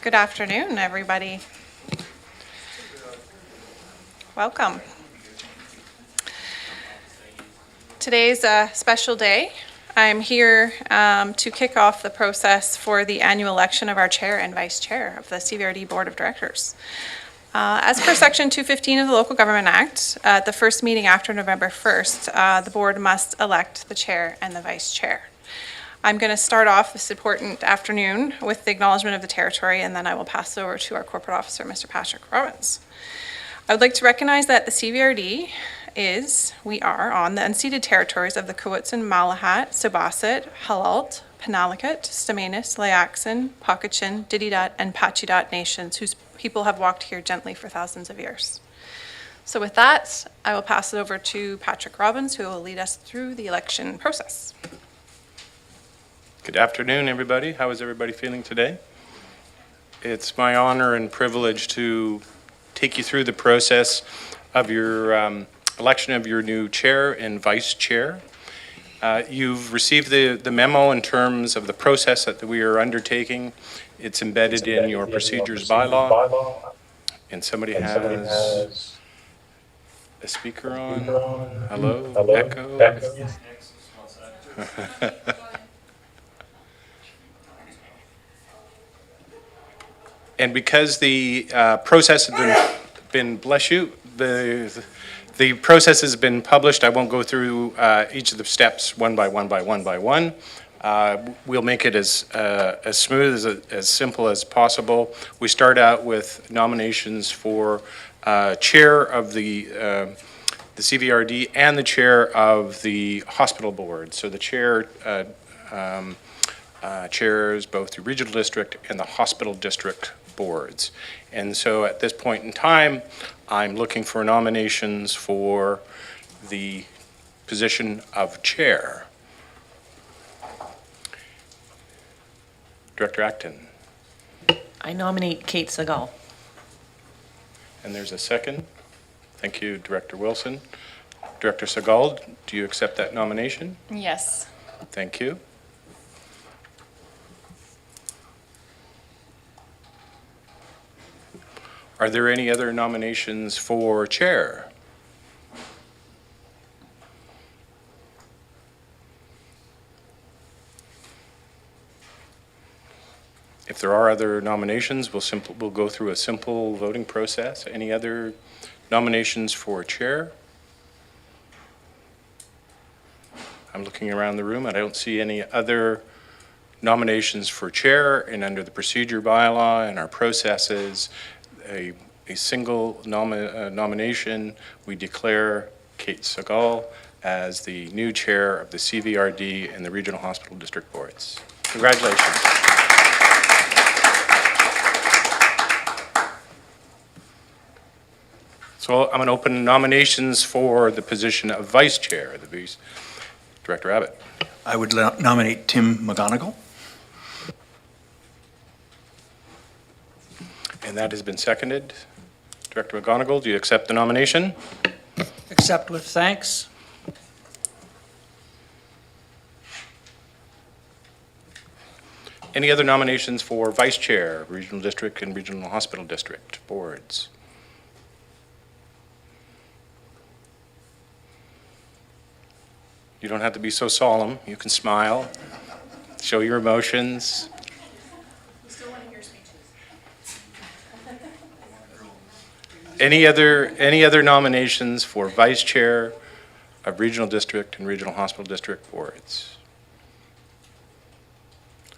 Good afternoon, everybody. Welcome. Today's a special day. I'm here to kick off the process for the annual election of our chair and vice chair of the CVRD Board of Directors. As per Section 215 of the Local Government Act, at the first meeting after November 1st, the board must elect the chair and the vice chair. I'm going to start off this important afternoon with the acknowledgement of the territory, and then I will pass it over to our corporate officer, Mr. Patrick Robbins. I would like to recognize that the CVRD we are on the unceded territories of the Quw'utsun, Malahat, Sibasit, Halalt, Penalakat, Stamanis, Layaxin, Pocatchin, Dididut, and Pachidat nations, whose people have walked here gently for thousands of years. So with that, I will pass it over to Patrick Robbins, who will lead us through the election process. Good afternoon, everybody. How is everybody feeling today? It's my honor and privilege to take you through the process of your election of your new chair and vice chair. You've received the memo in terms of the process that we are undertaking. It's embedded in your procedures bylaw. And somebody has a speaker on. Hello? Echo? And because the process has been, bless you, the process has been published, I won't go through each of the steps one by one by one by one. We'll make it as smooth, as simple as possible. We start out with nominations for chair of the CVRD and the chair of the hospital board. So the chair chairs both the regional district and the hospital district boards. And so at this point in time, I'm looking for nominations for the position of chair. Director Acton. I nominate Kate Segal. And there's a second. Thank you, Director Wilson. Director Segal, do you accept that nomination? Yes. Thank you. Are there any other nominations for chair? If there are other nominations, we'll go through a simple voting process. Any other nominations for chair? I'm looking around the room and I don't see any other nominations for chair, and under the procedure bylaw and our processes, a single nomination, we declare Kate Segal as the new chair of the CVRD and the Regional Hospital District Boards. Congratulations. So I'm going to open nominations for the position of vice chair. Director Abbott. I would nominate Tim McGonigal. And that has been seconded. Director McGonigal, do you accept the nomination? Accept with thanks. Any other nominations for vice chair, regional district and regional hospital district boards? You don't have to be so solemn. You can smile, show your emotions. Any other nominations for vice chair of regional district and regional hospital district boards?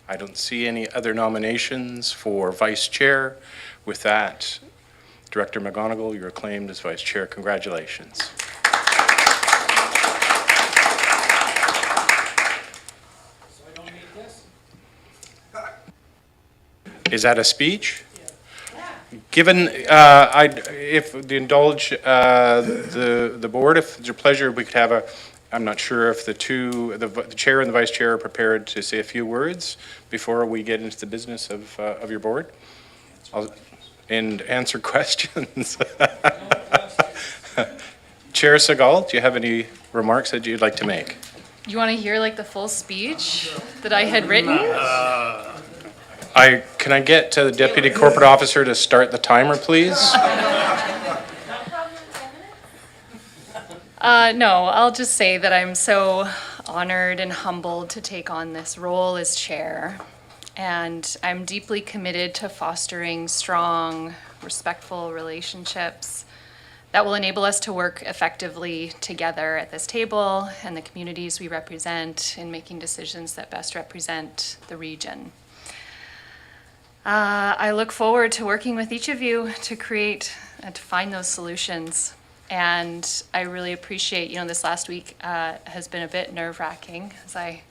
I don't see any other nominations for vice chair. With that, Director McGonigal, you're acclaimed as vice chair. Congratulations. Is that a speech? Given, if you indulge the board, if it's your pleasure, we could have I'm not sure if the chair and the vice chair are prepared to say a few words before we get into the business of your board. And answer questions. Chair Segal, do you have any remarks that you'd like to make? You want to hear like the full speech that I had written? Can I get the Deputy Corporate Officer to start the timer, please? No, I'll just say that I'm so honored and humbled to take on this role as chair. And I'm deeply committed to fostering strong, respectful relationships that will enable us to work effectively together at this table and the communities we represent in making decisions that best represent the region. I look forward to working with each of you to create and to find those solutions. And I really appreciate, this last week has been a bit nerve-wracking as I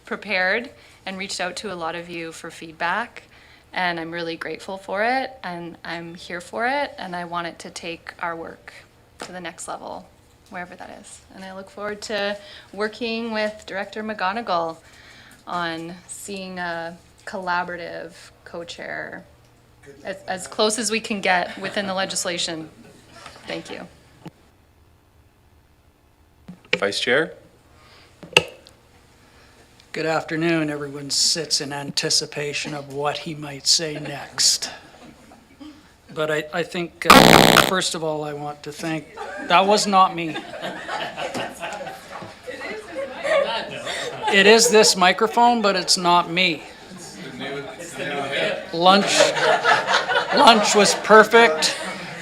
prepared and reached out to a lot of you for feedback. And I'm really grateful for it, and I'm here for it, and I want it to take our work to the next level, wherever that is. And I look forward to working with Director McGonigal on seeing a collaborative co-chair as close as we can get within the legislation. Thank you. Vice Chair? Good afternoon. Everyone sits in anticipation of what he might say next. But I think, first of all, I want to thank, that was not me. It is this microphone, but it's not me. Lunch was perfect.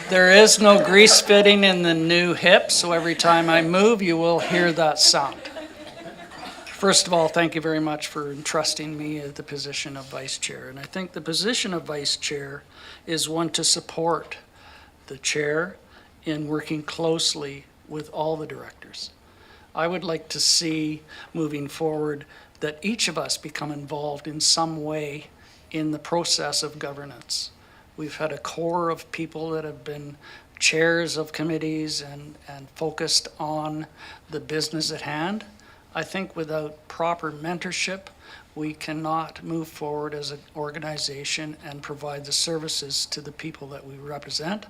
There is no grease fitting in the new hip, so every time I move, you will hear that sound. First of all, thank you very much for entrusting me at the position of vice chair. And I think the position of vice chair is one to support the chair in working closely with all the directors. I would like to see moving forward that each of us become involved in some way in the process of governance. We've had a core of people that have been chairs of committees and focused on the business at hand. I think without proper mentorship, we cannot move forward as an organization and provide the services to the people that we represent.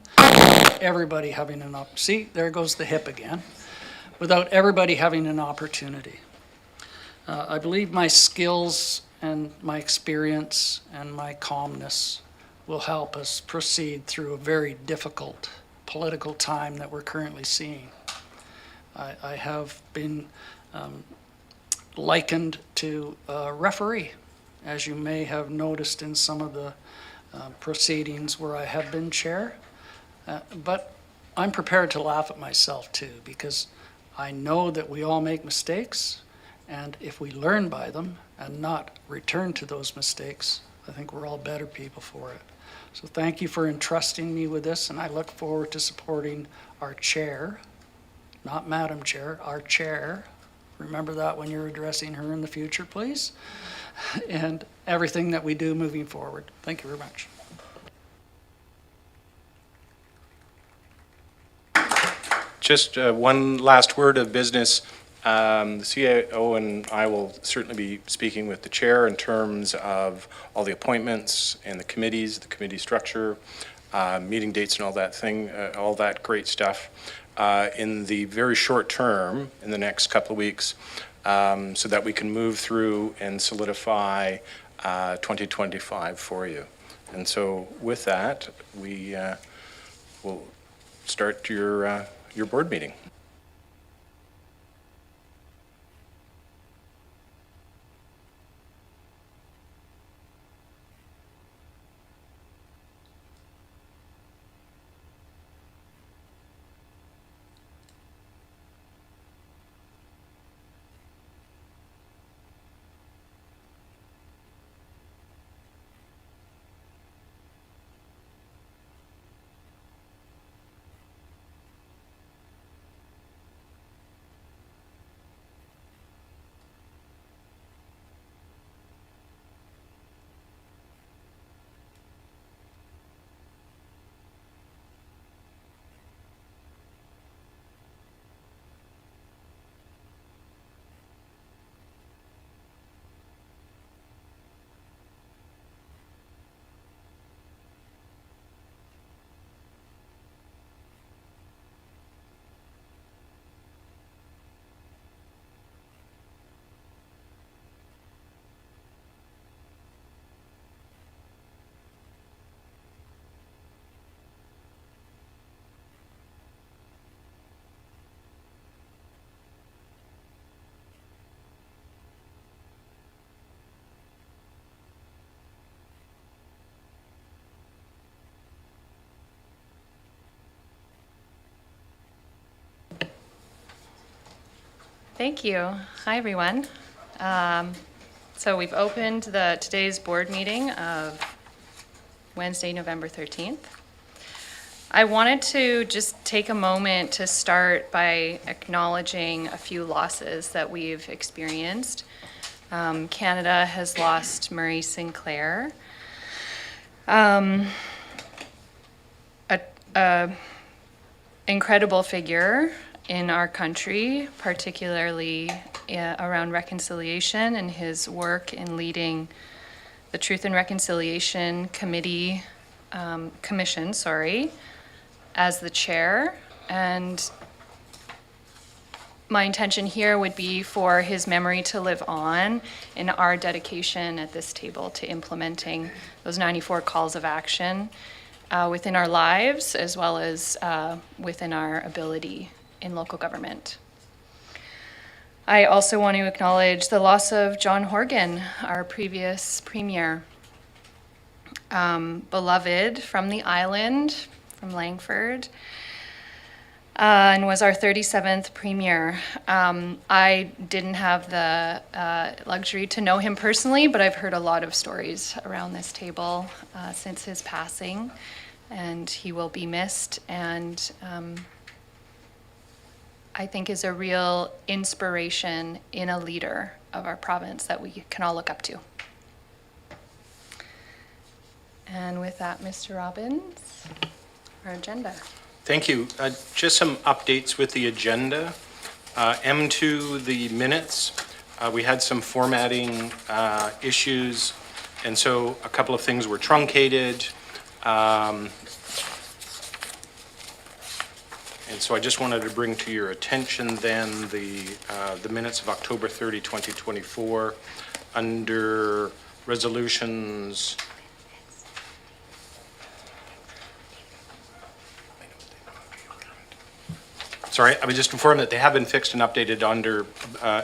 Everybody having see, there goes the hip again. Without everybody having an opportunity. I believe my skills and my experience and my calmness will help us proceed through a very difficult political time that we're currently seeing. I have been likened to a referee, as you may have noticed in some of the proceedings where I have been chair. But I'm prepared to laugh at myself too, because I know that we all make mistakes, and if we learn by them and not return to those mistakes, I think we're all better people for it. So thank you for entrusting me with this, and I look forward to supporting our chair, not Madam Chair, our chair. Remember that when you're addressing her in the future, please. And everything that we do moving forward. Thank you very much. Just one last word of business. The CAO and I will certainly be speaking with the chair in terms of all the appointments and the committees, the committee structure, meeting dates and all that great stuff in the very short term, in the next couple of weeks, so that we can move through and solidify 2025 for you. And so with that, we will start your board meeting. Thank you. Hi, everyone. So we've opened today's board meeting of Wednesday, November 13th. I wanted to just take a moment to start by acknowledging a few losses that we've experienced. Canada has lost Murray Sinclair, a incredible figure in our country, particularly around reconciliation and his work in leading the Truth and Reconciliation Commission, as the chair. And my intention here would be for his memory to live on in our dedication at this table to implementing those 94 calls of action within our lives, as well as within our ability in local government. I also want to acknowledge the loss of John Horgan, our previous premier, beloved from the island, from Langford, and was our 37th premier. I didn't have the luxury to know him personally, but I've heard a lot of stories around this table since his passing, and he will be missed, and I think is a real inspiration in a leader of our province that we can all look up to. And with that, Mr. Robbins, our agenda. Thank you. Just some updates with the agenda. M2, the minutes. We had some formatting issues, and so a couple of things were truncated. And so I just wanted to bring to your attention then the minutes of October 30, 2024, under resolutions. Sorry, I was just informed that they have been fixed and updated under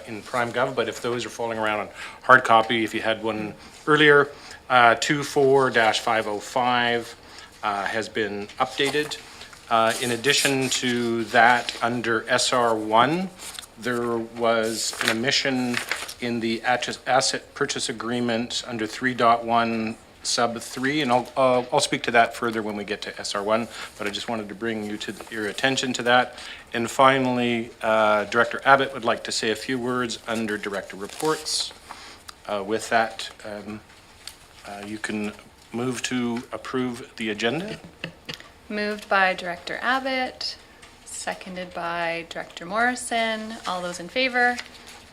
in PrimeGov, but if those are falling around on hard copy, if you had one earlier, 24-505 has been updated. In addition to that, under SR1, there was an omission in the asset purchase agreement under 3.1 sub 3, and I'll speak to that further when we get to SR1, but I just wanted to bring your attention to that. And finally, Director Abbott would like to say a few words under Director Reports. With that, you can move to approve the agenda. Moved by Director Abbott, seconded by Director Morrison. All those in favor?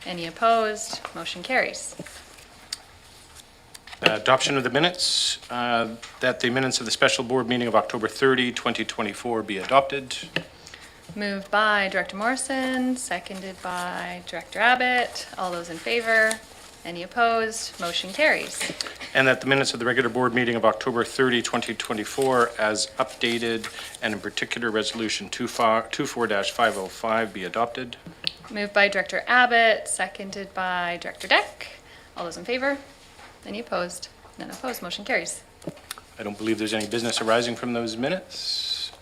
Any opposed? Motion carries. Adoption of the minutes, that the minutes of the special board meeting of October 30, 2024 be adopted. Moved by Director Morrison, seconded by Director Abbott. All those in favor? Any opposed? Motion carries. And that the minutes of the regular board meeting of October 30, 2024 as updated, and in particular resolution 24-505 be adopted. Moved by Director Abbott, seconded by Director Deck. All those in favor? Any opposed? None opposed. Motion carries. I don't believe there's any business arising from those minutes.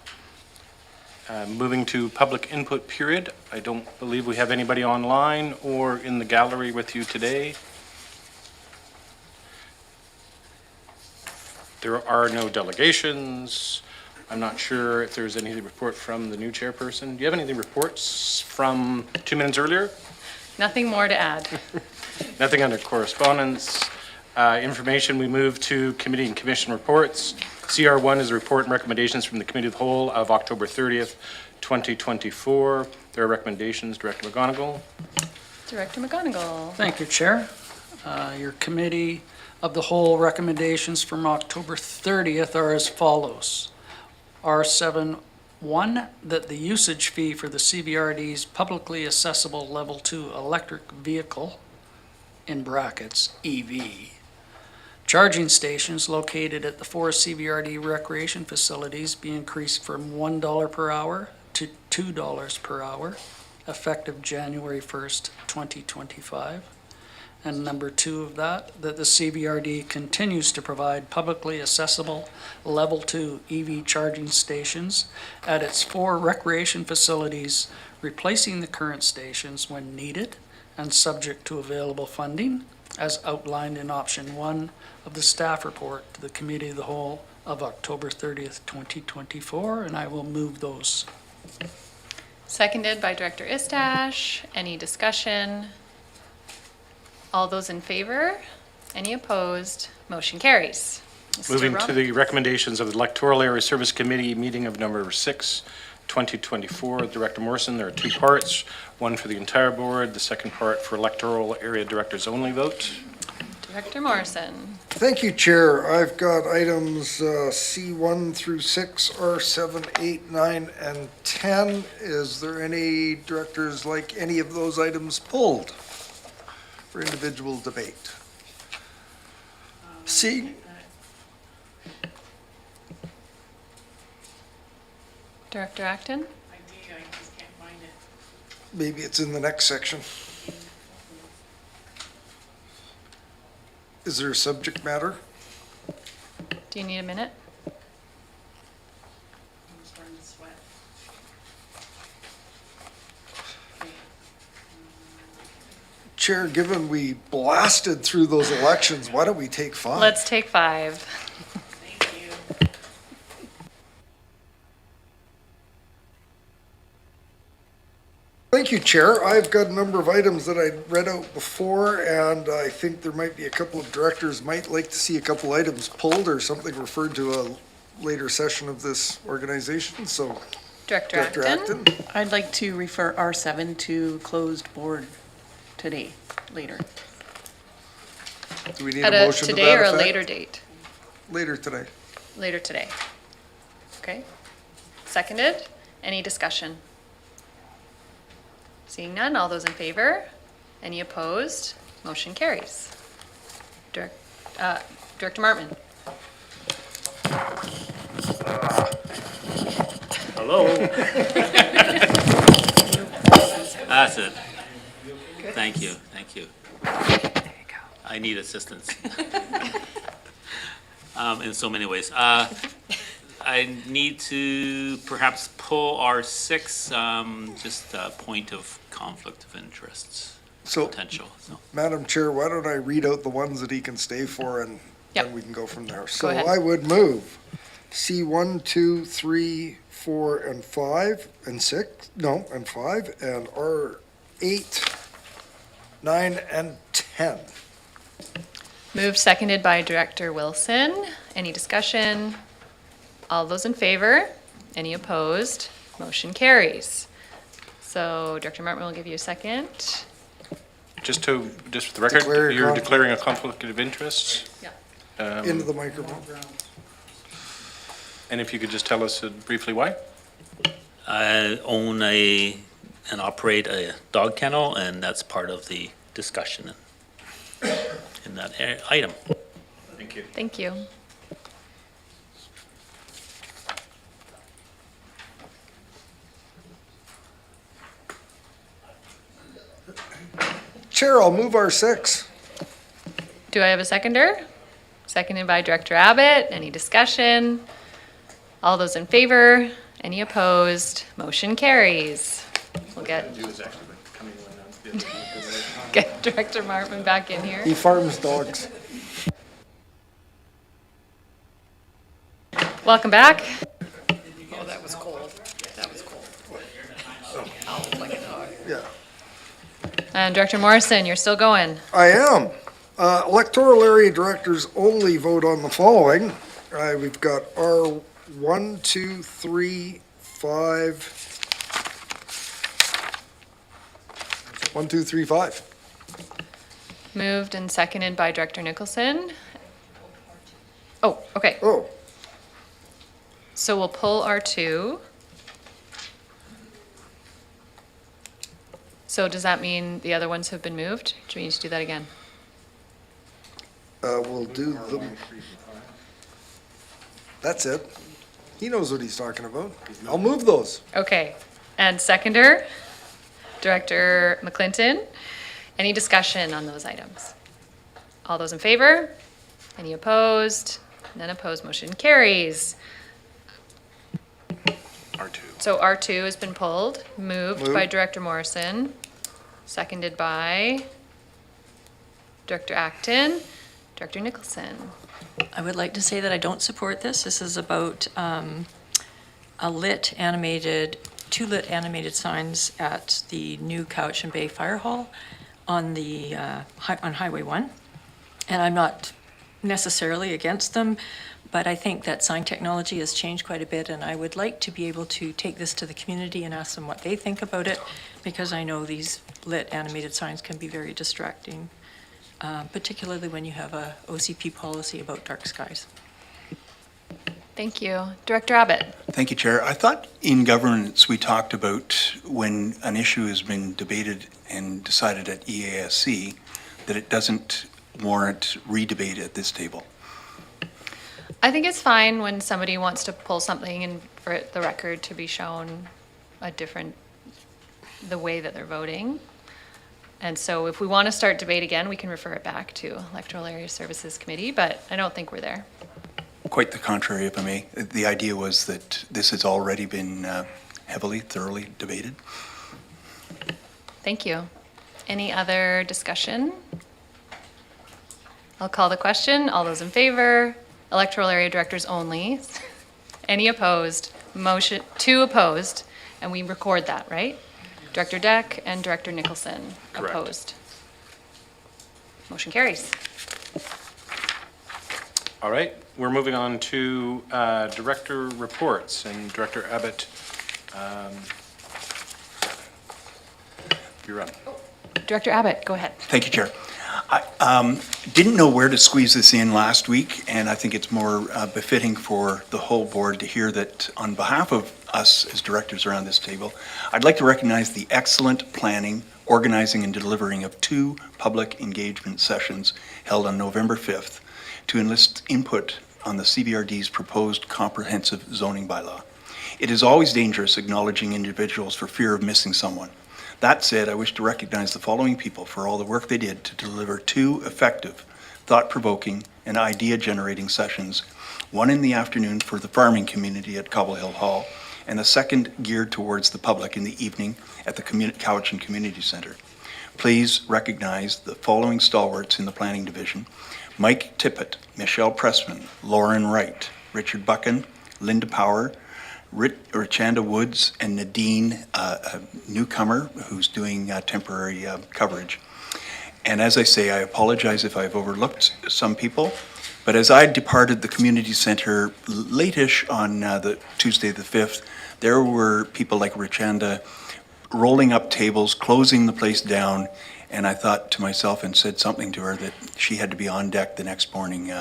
Moving to public input period. I don't believe we have anybody online or in the gallery with you today. There are no delegations. I'm not sure if there's any report from the new chairperson. Do you have any reports from 2 minutes earlier? Nothing more to add. Nothing under correspondence. Information, we move to committee and commission reports. CR1 is a report and recommendations from the Committee of the Whole of October 30th, 2024. There are recommendations. Director McGonigal. Director McGonigal. Thank you, Chair. Your Committee of the Whole recommendations from October 30th are as follows. R7-1, that the usage fee for the CVRD's publicly accessible Level 2 electric vehicle, in brackets, EV, charging stations located at the 4 CVRD recreation facilities be increased from $1 per hour to $2 per hour, effective January 1st, 2025. And number 2 of that the CVRD continues to provide publicly accessible Level 2 EV charging stations at its 4 recreation facilities, replacing the current stations when needed and subject to available funding, as outlined in option 1 of the staff report to the Committee of the Whole of October 30th, 2024, and I will move those. Seconded by Director Istash. Any discussion? All those in favor? Any opposed? Motion carries. Mr. Moving to Rob? the recommendations of the Electoral Area Service Committee meeting of November 6, 2024. Director Morrison, there are 2 parts, one for the entire board, the second part for electoral area directors only vote. Director Morrison. Thank you, Chair. I've got items C1 through 6, R7, 8, 9, and 10. Is there any directors like any of those items pulled for individual debate? C, Director Acton? maybe it's in the next section. Is there a subject matter? Do you need a minute? Chair, given we blasted through those elections, why don't we take 5? Let's take 5. Thank you, Chair. I've got a number of items that I read out before, and I think there might be a couple of directors might like to see a couple items pulled or something referred to a later session of this organization, so Director Director Acton? Acton. I'd like to refer R7 to closed board today, later. Do we need At a a motion to today that or a effect? later date? Later today. Later today. Okay. Seconded. Any discussion? Seeing none, all those in favor? Any opposed? Motion carries. Director Martman? Hello? That's it. Thank you, thank you. I need assistance. In so many ways. I need to perhaps pull R6, just a point of conflict of interests So, potential, so. Madam Chair, why don't I read out the ones that he can stay for, and Yep. then we can go from there. Go So ahead. I would move C1, 2, 3, 4, and 5, and 6, no, and 5, and R8, 9, and 10. Moved, seconded by Director Wilson. Any discussion? All those in favor? Any opposed? Motion carries. So Director Martman will give you a second. Just for the record, Declare you're conflict. declaring a conflict of interest? Yeah. Into the microphone. And if you could just tell us briefly why? I own and operate a dog kennel, and that's part of the discussion in that item. Thank you. Thank you. Chair, I'll move R6. Do I have a seconder? Seconded by Director Abbott. Any discussion? All those in favor? Any opposed? Motion carries. We'll get Director Martman back in here. He farms dogs. Welcome back. Oh, that was cold. That was cold. Yeah. And Director Morrison, you're still going. I am. Electoral area directors only vote on the following. We've got R1, 2, 3, 5. 1, 2, 3, 5. Moved and seconded by Director Nicholson. Oh, okay. Oh, So we'll pull R2. So does that mean the other ones have been moved? Do we need to do that again? we'll do them. That's it. He knows what he's talking about. I'll move those. Okay. And seconder, Director McClinton. Any discussion on those items? All those in favor? Any opposed? None opposed, motion carries. R2. So R2 has been pulled, moved by Moved. Director Morrison, seconded by Director Acton, Director Nicholson. I would like to say that I don't support this. This is about two lit animated signs at the new Cowichan Bay Fire Hall on on Highway 1. And I'm not necessarily against them, but I think that sign technology has changed quite a bit, and I would like to be able to take this to the community and ask them what they think about it, because I know these lit animated signs can be very distracting, particularly when you have a OCP policy about dark skies. Thank you. Director Abbott. Thank you, Chair. I thought in governance, we talked about when an issue has been debated and decided at EASC, that it doesn't warrant redebate at this table. I think it's fine when somebody wants to pull something and for the record to be shown the way that they're voting. And so if we want to start debate again, we can refer it back to Electoral Area Services Committee, but I don't think we're there. Quite the contrary, if I may. The idea was that this has already been thoroughly debated. Thank you. Any other discussion? I'll call the question. All those in favor? Electoral area directors only. Any opposed? Motion, 2 opposed, and we record that, right? Director Deck and Director Nicholson Correct. opposed. Motion carries. All right, we're moving on to director reports, and Director Abbott, you're up. Director Abbott, go ahead. Thank you, Chair. I didn't know where to squeeze this in last week, and I think it's more befitting for the whole board to hear that on behalf of us as directors around this table, I'd like to recognize the excellent planning, organizing, and delivering of 2 public engagement sessions held on November 5th to enlist input on the CBRD's proposed comprehensive zoning bylaw. It is always dangerous acknowledging individuals for fear of missing someone. That said, I wish to recognize the following people for all the work they did to deliver 2 effective, thought-provoking, and idea-generating sessions, one in the afternoon for the farming community at Cobble Hill Hall, and the second geared towards the public in the evening at the Cowichan Community Center. Please recognize the following stalwarts in the Planning Division: Mike Tippett, Michelle Pressman, Lauren Wright, Richard Buchan, Linda Power, Richanda Woods, and Nadine, a newcomer who's doing temporary coverage. And as I say, I apologize if I've overlooked some people, but as I departed the community center late-ish on the Tuesday the 5th, there were people like Richanda rolling up tables, closing the place down, and I thought to myself and said something to her that she had to be on deck the next morning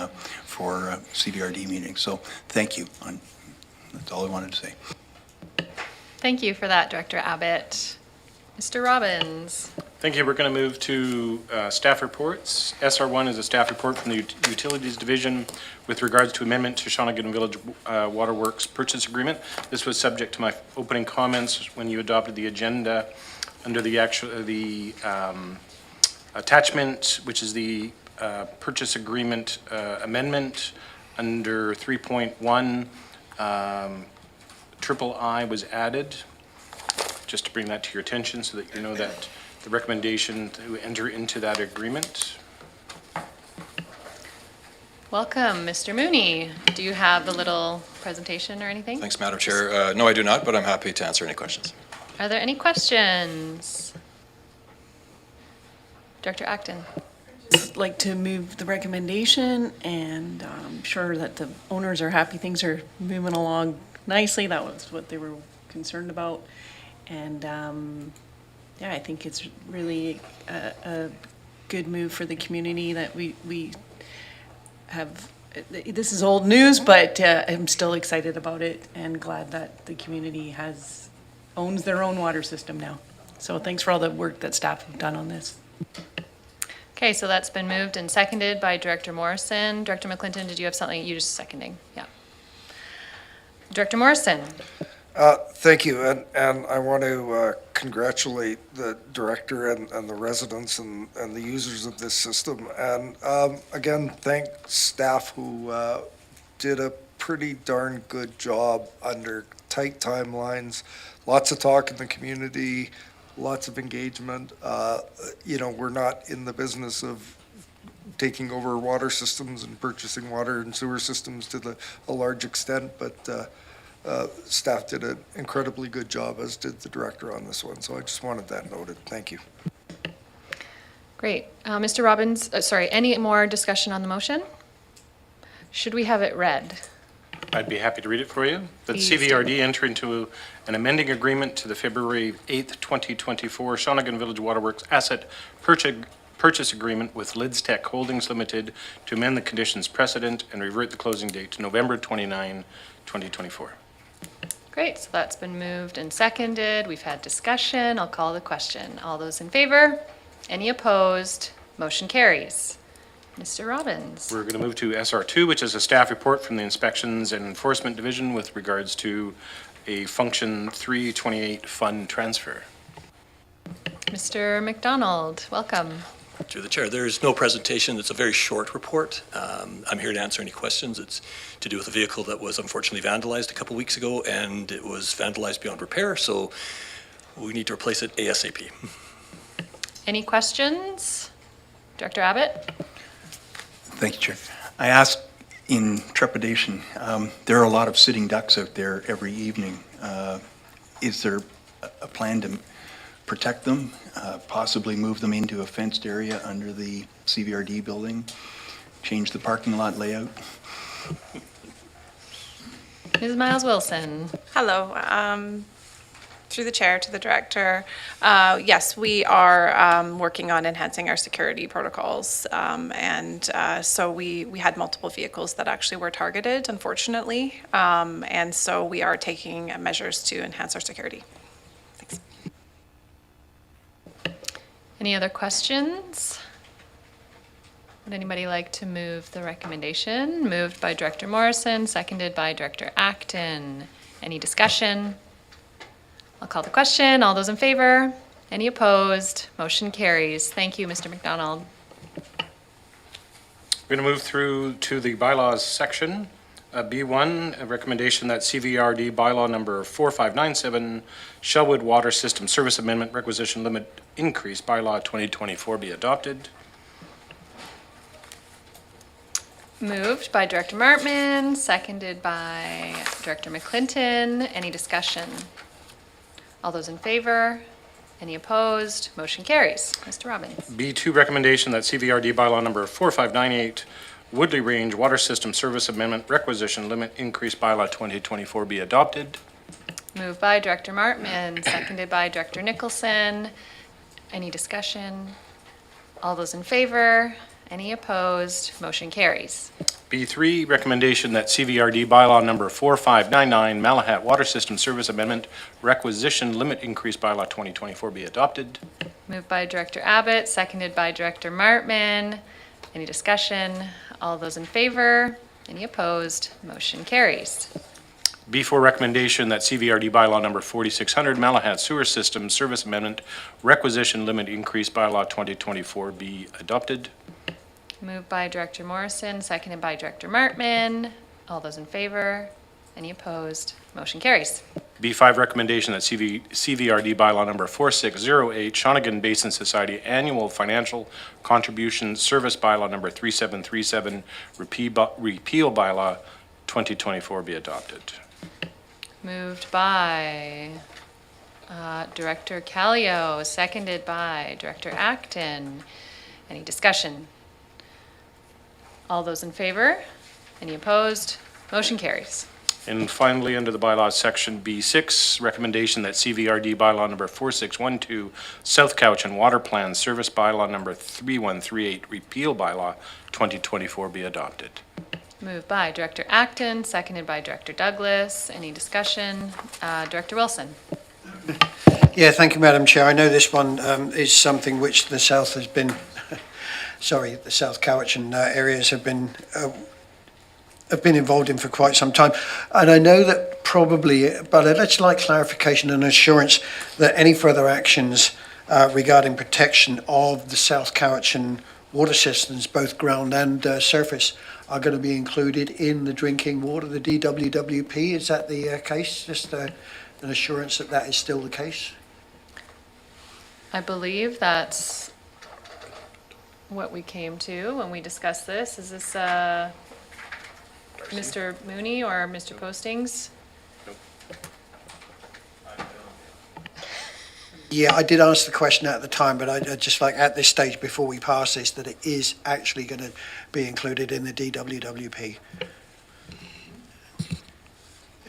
for CBRD meeting. So thank you. That's all I wanted to say. Thank you for that, Director Abbott. Mr. Robbins. Thank you. We're going to move to staff reports. SR1 is a staff report from the Utilities Division with regards to amendment to Shawnigan Village Waterworks purchase agreement. This was subject to my opening comments when you adopted the agenda under the attachment, which is the purchase agreement amendment under 3.1. Triple I was added, just to bring that to your attention so that you know that the recommendation to enter into that agreement. Welcome, Mr. Mooney. Do you have a little presentation or anything? Thanks, Madam Chair. No, I do not, but I'm happy to answer any questions. Are there any questions? Director Acton. Just like to move the recommendation, and I'm sure that the owners are happy things are moving along nicely. That was what they were concerned about. And yeah, I think it's really a good move for the community that we have. This is old news, but I'm still excited about it and glad that the community owns their own water system now. So thanks for all the work that staff have done on this. Okay, so that's been moved and seconded by Director Morrison. Director McClinton, did you have something? You just seconding? Yeah. Director Morrison. Thank you, and I want to congratulate the director and the residents and the users of this system. And again, thank staff who did a pretty darn good job under tight timelines, lots of talk in the community, lots of engagement. You know, we're not in the business of taking over water systems and purchasing water and sewer systems to a large extent, but staff did an incredibly good job, as did the director on this one. So I just wanted that noted. Thank you. Great. Mr. Robbins, sorry, any more discussion on the motion? Should we have it read? I'd be happy to read it for you. That Please. CVRD enter into an amending agreement to the February 8th, 2024 Shawnigan Village Waterworks Asset Purchase Agreement with Lids Tech Holdings Limited to amend the conditions precedent and revert the closing date to November 29, 2024. Great, so that's been moved and seconded. We've had discussion. I'll call the question. All those in favor? Any opposed? Motion carries. Mr. Robbins. We're going to move to SR2, which is a staff report from the Inspections and Enforcement Division with regards to a Function 328 fund transfer. Mr. McDonald, welcome. Through the chair, there is no presentation. It's a very short report. I'm here to answer any questions. It's to do with a vehicle that was unfortunately vandalized a couple weeks ago, and it was vandalized beyond repair, so we need to replace it ASAP. Any questions? Director Abbott? Thank you, Chair. I asked in trepidation, there are a lot of sitting ducks out there every evening. Is there a plan to protect them, possibly move them into a fenced area under the CVRD building, change the parking lot layout? Ms. Miles Wilson? Hello. Through the chair to the director, yes, we are working on enhancing our security protocols. So we had multiple vehicles that actually were targeted, unfortunately. And so we are taking measures to enhance our security. Thanks. Any other questions? Would anybody like to move the recommendation? Moved by Director Morrison, seconded by Director Acton. Any discussion? I'll call the question. All those in favor? Any opposed? Motion carries. Thank you, Mr. McDonald. We're going to move through to the bylaws section. B1, a recommendation that CVRD bylaw number 4597, Shellwood Water System Service Amendment Requisition Limit Increase bylaw 2024 be adopted. Moved by Director Martman, seconded by Director McClinton. Any discussion? All those in favor? Any opposed? Motion carries. Mr. Robbins. B2, recommendation that CVRD bylaw number 4598, Woodley Range Water System Service Amendment Requisition Limit Increase bylaw 2024 be adopted. Moved by Director Martman, seconded by Director Nicholson. Any discussion? All those in favor? Any opposed? Motion carries. B3, recommendation that CVRD bylaw number 4599, Malahat Water System Service Amendment Requisition Limit Increase bylaw 2024 be adopted. Moved by Director Abbott, seconded by Director Martman. Any discussion? All those in favor? Any opposed? Motion carries. B4, recommendation that CVRD bylaw number 4600, Malahat Sewer System Service Amendment Requisition Limit Increase bylaw 2024 be adopted. Moved by Director Morrison, seconded by Director Martman. All those in favor? Any opposed? Motion carries. B5, recommendation that CVRD bylaw number 4608, Shawnigan Basin Society Annual Financial Contribution Service bylaw number 3737, repeal bylaw 2024 be adopted. Moved by Director Callio, seconded by Director Acton. Any discussion? All those in favor? Any opposed? Motion carries. And finally, under the bylaws section B6, recommendation that CVRD bylaw number 4612, South Couch and Water Plan Service bylaw number 3138, repeal bylaw 2024 be adopted. Moved by Director Acton, seconded by Director Douglas. Any discussion? Director Wilson. Yeah, thank you, Madam Chair. I know this one is something which the South has been, the South Cowichan areas have been have been involved in for quite some time. And I know that probably, but I'd actually like clarification and assurance that any further actions regarding protection of the South Cowichan water systems, both ground and surface, are going to be included in the drinking water, the DWWP. Is that the case? Just an assurance that that is still the case? I believe that's what we came to when we discussed this. Is this Mr. Mooney or Mr. Postings? Yeah, I did ask the question at the time, but I'd just like at this stage before we pass this, that it is actually going to be included in the DWWP.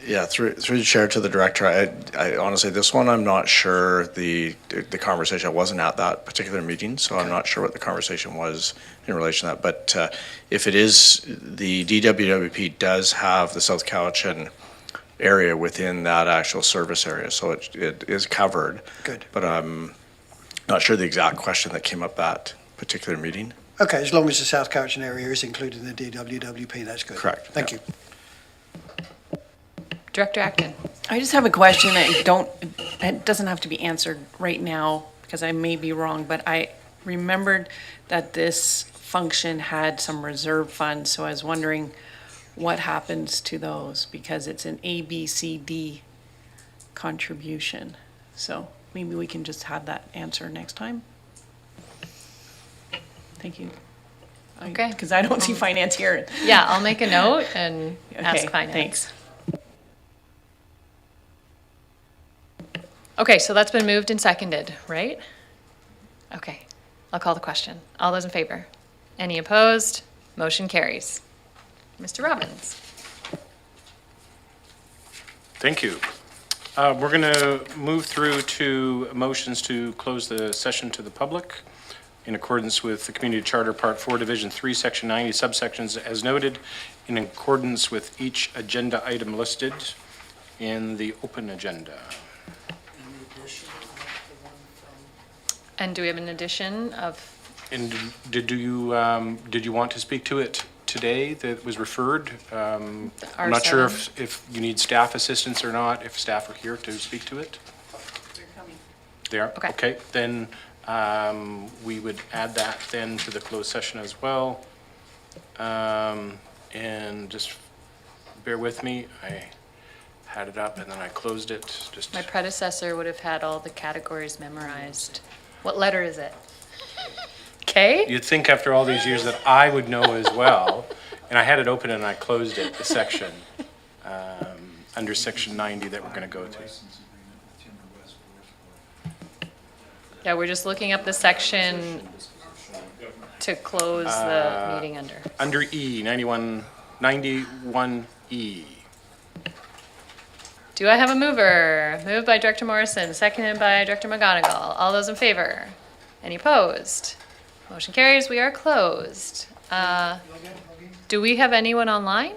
Yeah, through the chair to the director, I honestly, this one, I'm not sure the conversation, I wasn't at that particular meeting, so I'm not sure what the conversation was in relation to that. But if it is, the DWWP does have the South Cowichan area within that actual service area, so it is covered. Good. But I'm not sure the exact question that came up that particular meeting. Okay, as long as the South Cowichan area is included in the DWWP, that's good. Correct, Thank yeah. you. Director Acton? I just have a question. It doesn't have to be answered right now because I may be wrong, but I remembered that this function had some reserve funds, so I was wondering what happens to those because it's an A, B, C, D contribution. So maybe we can just have that answer next time. Thank you. Okay. Because I don't see finance here. Yeah, I'll make a note and ask Okay, finance. thanks. Okay, so that's been moved and seconded, right? Okay, I'll call the question. All those in favor? Any opposed? Motion carries. Mr. Robbins? Thank you. We're going to move through to motions to close the session to the public in accordance with the Community Charter Part 4, Division 3, Section 90, subsections as noted, in accordance with each agenda item listed in the open agenda. And do we have an addition of, And did you want to speak to it today that was referred? I'm not sure if you need staff assistance or not, if staff are here to speak to it? They're coming. They are? Okay. Okay, then we would add that then to the closed session as well. And just bear with me, I had it up and then I closed it, just. my predecessor would have had all the categories memorized. What letter is it? K? You'd think after all these years that I would know as well, and I had it open and I closed it, the section, under section 90 that we're going to go to. Yeah, we're just looking up the section to close the meeting under. Under E, 91E. Do I have a mover? Moved by Director Morrison, seconded by Director McGonigal. All those in favor? Any opposed? Motion carries. We are closed. Do we have anyone online?